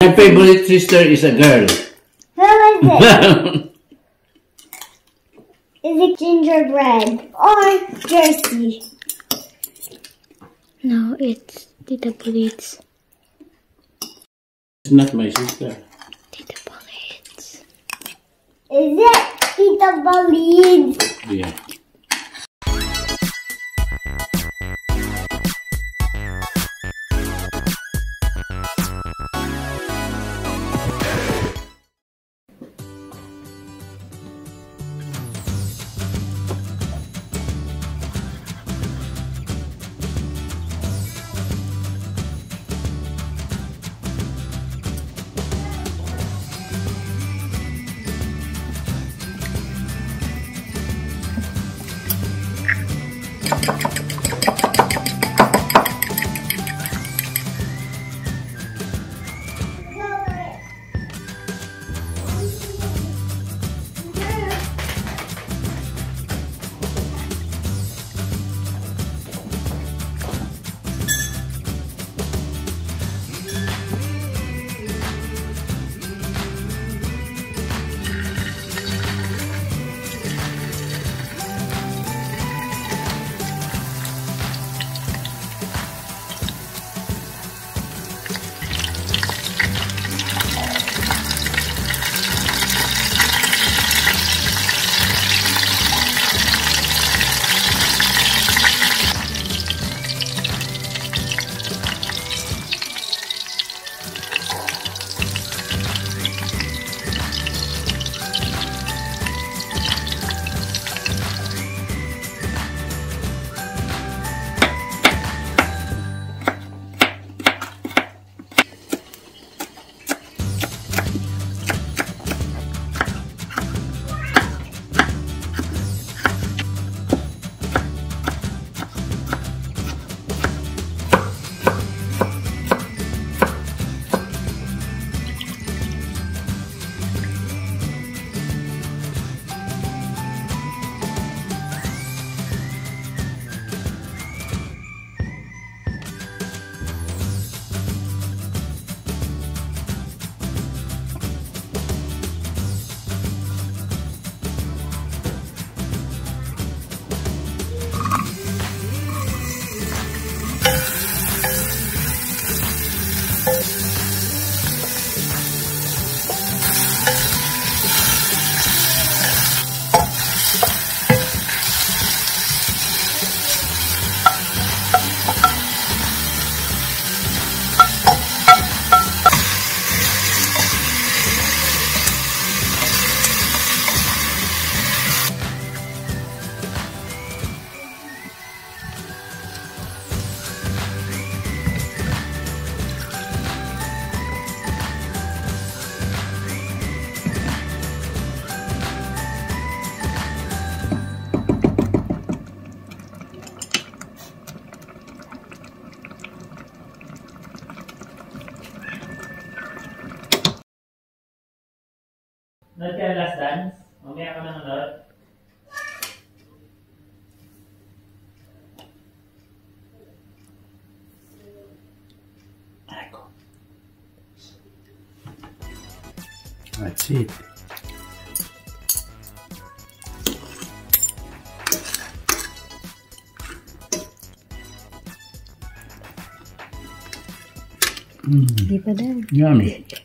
My favorite sister is a girl. Who is it? Is it gingerbread or Jersey? No, it's Tita Polit's. It's not my sister. Tita Polit's. Is it Tita Bolid? Yeah. Nanood ka ng Last Dance? Mamaya ka nanonood? That's it. Hindi pa daw. Yummy.